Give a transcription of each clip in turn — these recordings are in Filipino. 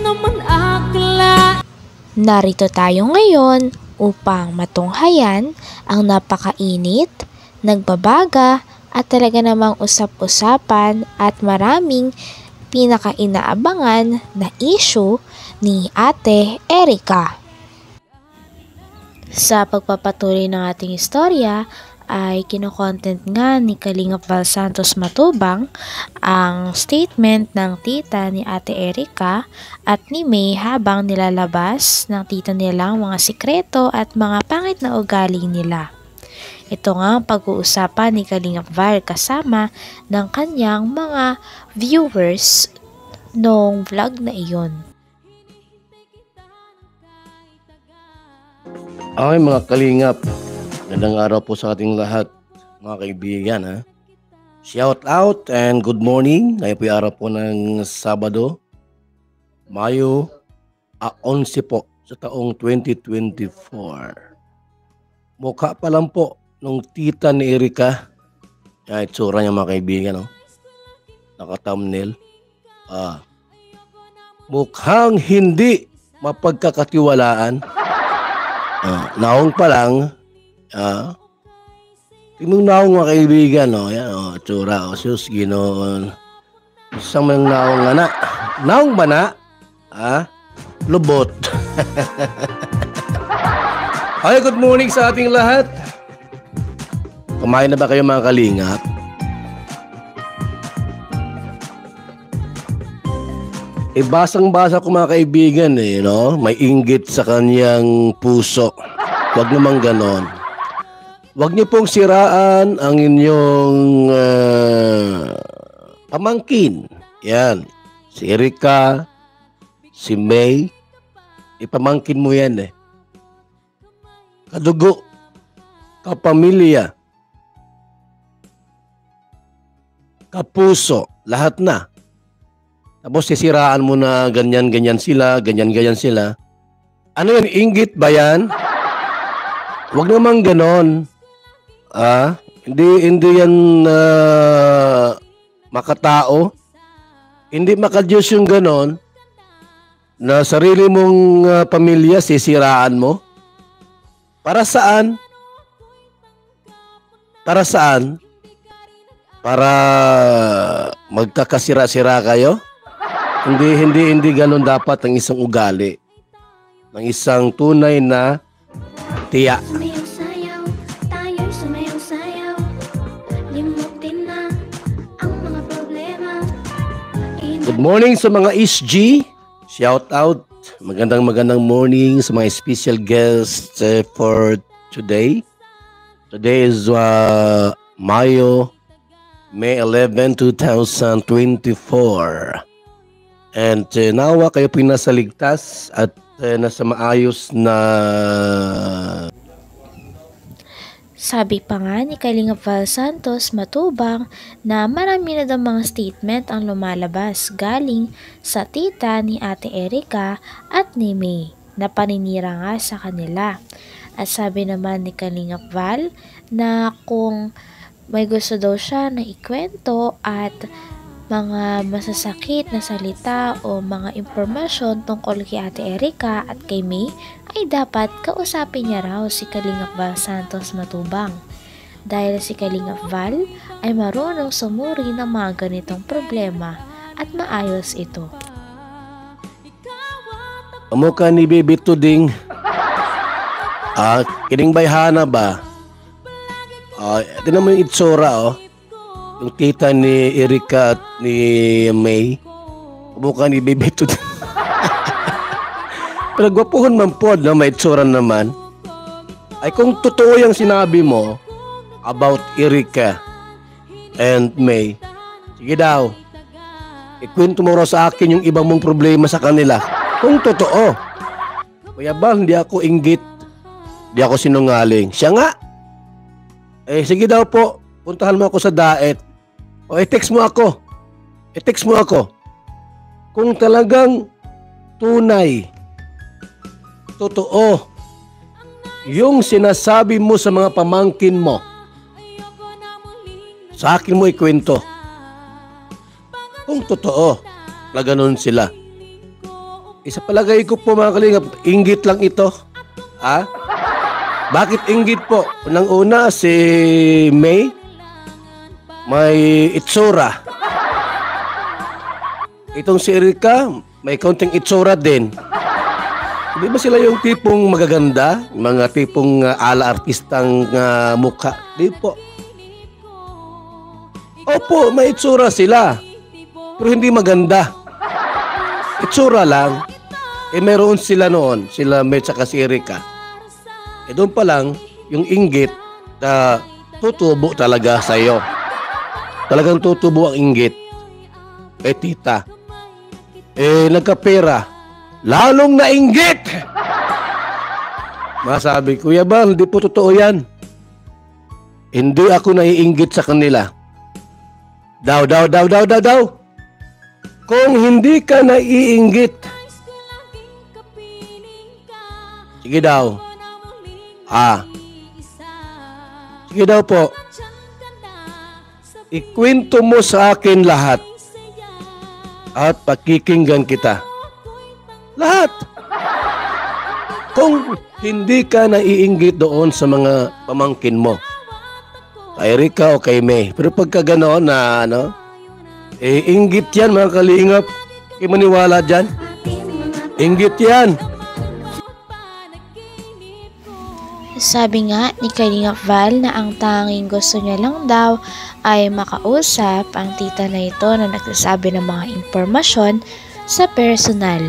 naman akla. Narito tayo ngayon upang matunghayan ang napakainit, nagbabaga at talaga namang usap-usapan at maraming pinaka-inaabangan na issue ni Ate Erica. Sa pagpapatuloy ng ating istorya ay kino-content nga ni Kalingap Val Santos Matubang ang statement ng tita ni Ate Erica at ni May habang nilalabas ng tita nilang mga sikreto at mga pangit na ugali nila. Ito nga ang pag-uusapan ni Kalingap Val kasama ng kanyang mga viewers noong vlog na iyon. Okay mga kalingap, magandang araw po sa ating lahat mga kaibigan ha. Shout out and good morning. Ngayon po yung araw po ng Sabado, Mayo 11 po sa taong 2024. Mukha pa lang po nung tita ni Erica. Yan itsura niya mga kaibigan, no? Naka-thumbnail. Mukhang hindi mapagkakatiwalaan. Naong pa lang, tingnan naong mga kaibigan, no? Yan, tsura, sus, ginoon. Isang mga naong nga na. Naong ba na? Lubot. Hi, good morning sa ating lahat. Kumain na ba kayo mga kalingap? Basang-basa ko mga kaibigan no? May inggit sa kanyang puso. Huwag naman ganon. Huwag niyo pong siraan ang inyong pamangkin. Yan. Si Erica, si May. Ipamangkin mo yan Kadugo, kapamilya, kapuso, lahat na. Tapos sisiraan mo na ganyan-ganyan sila, ganyan-ganyan sila. Ano yan? Inggit ba yan? Huwag naman ganon. Hindi yan makatao. Hindi makadiyos yung ganon na sarili mong pamilya sisiraan mo. Para saan? Para saan? Para magkakasira-sira kayo? Hindi ganun dapat ang isang ugali ng isang tunay na tiya. Sumayaw-sayaw, tayo'y sumayaw-sayaw. Limutin na ang mga problema. Good morning sa mga SG. Shout out. Magandang morning sa mga special guests for today. Today is May 11, 2024. And nawa kayo pinasaligtas at nasa maayos na... Sabi pa nga ni Kalingap Val Santos Matubang na marami na daw mga statement ang lumalabas galing sa tita ni Ate Erica at ni May na paninira nga sa kanila. At sabi naman ni Kalingap Val na kung may gusto daw siya na ikwento at mga masasakit na salita o mga impormasyon tungkol kay Ate Erica at kay May ay dapat kausapin niya raw si Kalingap Val Santos Matubang. Dahil si Kalingap Val ay marunong sumuri ng mga ganitong problema at maayos ito. Mukha ni Baby Tuding. Kining bayhana ba? Ito naman yung itsura yung tita ni Erica at ni May. Mukha ni Baby Tuding. Pero gwapuhon man po na may itsura naman. Ay kung totoo yung sinabi mo about Erica and May, sige daw, ikwento mo raw sa akin yung ibang mong problema sa kanila. Kung totoo. Kuya Bal, hindi ako inggit. Hindi ako sinungaling. Siya nga. Sige daw po, puntahan mo ako sa daet. O i-text mo ako. I-text mo ako. Kung talagang tunay, totoo, yung sinasabi mo sa mga pamangkin mo, sa akin mo ikwento. Kung totoo na ganun sila. Isa palagay ko po mga kalingap, inggit lang ito. Ha? Bakit inggit po? Unang-una si May may itsura. Itong si Erika may kaunting itsura din. Di ba sila yung tipong magaganda? Mga tipong ala artistang mukha? Di po. Opo, may itsura sila. Pero hindi maganda. Itsura lang. Meron sila noon. Sila May tsaka si Erika. Doon pa lang, yung inggit na tutubo talaga sa'yo. Talagang tutubo ang inggit. Tita. Nagkapera. Lalong nainggit! Masabi, Kuya Bal, hindi po totoo yan. Hindi ako naiinggit sa kanila. Daw. Kung hindi ka naiinggit, sige daw. Sige daw po. Ikwento mo sa akin lahat. At pakikinggan kita. Lahat. Kung hindi ka naiinggit doon sa mga pamangkin mo. Kay Erika o kay May. Pero pagka gano'n na inggit yan mga kalingap. Kaya maniwala dyan. Inggit yan. Sabi nga ni Kalingap Val na ang tanging gusto niya lang daw ay makausap ang tita na ito na nagsasabi ng mga impormasyon sa personal.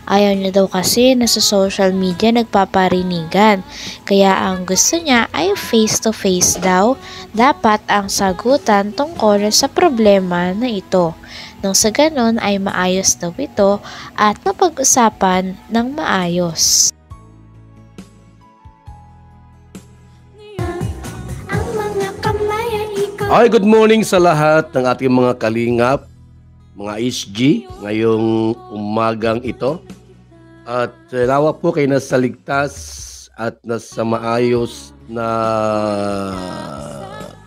Ayaw niya daw kasi na sa social media nagpaparinigan. Kaya ang gusto niya ay face to face daw. Dapat ang sagutan tungkol sa problema na ito. Nang sa ganon ay maayos daw ito at mapag-usapan ng maayos. Ay, good morning sa lahat ng ating mga kalingap, mga SG, ngayong umagang ito. At nawa po kayo nasa ligtas at nasa maayos na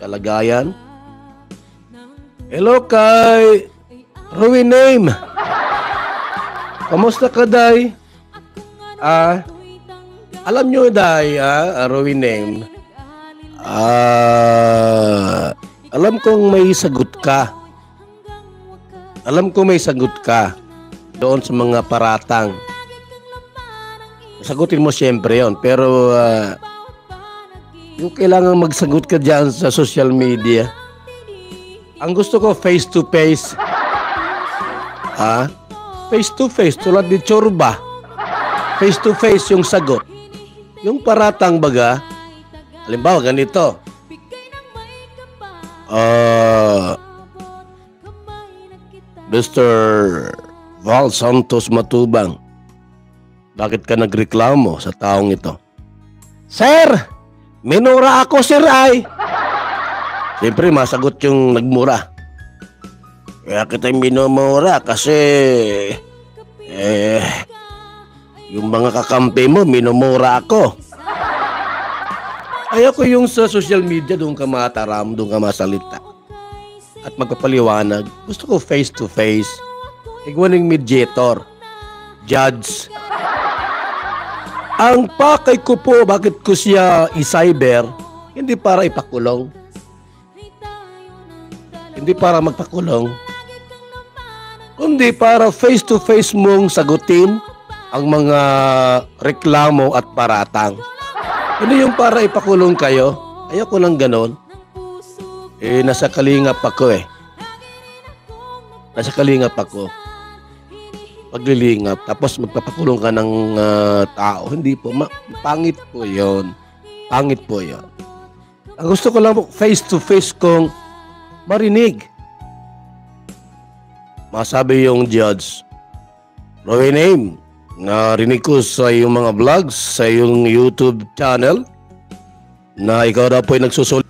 kalagayan. Hello kay Ruin Name. Kamusta ka, Day? Alam nyo, Day, Ruin Name. Alam kong may sagot ka. Alam ko may sagot ka doon sa mga paratang. Sagutin mo siyempre yon. Pero yung kailangan magsagot ka dyan sa social media. Ang gusto ko face to face. Face to face tulad ni Chorba. Face to face yung sagot. Yung paratang baga. Halimbawa ganito. Mr. Val Santos Matubang, bakit ka nagreklamo sa taong ito? Sir, minura ako, sir, ay. Siyempre, masagot yung nagmura. Kaya kita minumura kasi yung mga kakampi mo, minumura ako. Ayoko yung sa social media, doon ka mataram, doon ka masalita. At magpapaliwanag. Gusto ko face to face. Iguaning mediator. Judge. Ang pakay ko po, bakit ko siya i-cyber, hindi para ipakulong. Hindi para magpakulong. Kundi para face to face mong sagutin ang mga reklamo at paratang. Hindi yung para ipakulong kayo. Ayoko nang ganon. Nasa kalingap ako Nasa kalingap ako. Paglilingap. Tapos magpapakulong ka ng tao. Hindi po. Pangit po yon. Pangit po yon. Ang gusto ko lang po, face to face kong marinig. Masabi yung judge, Roy Name, narinig ko sa iyong mga vlogs, sa iyong YouTube channel, na ikaw daw po ay nagsusulit.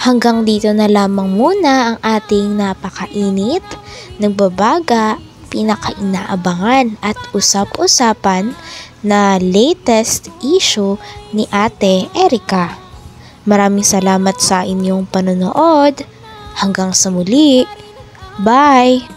Hanggang dito na lamang muna ang ating napakainit, nagbabaga, pinakainaabangan at usap-usapan na latest issue ni Ate Erika. Maraming salamat sa inyong panonood. Hanggang sa muli. Bye!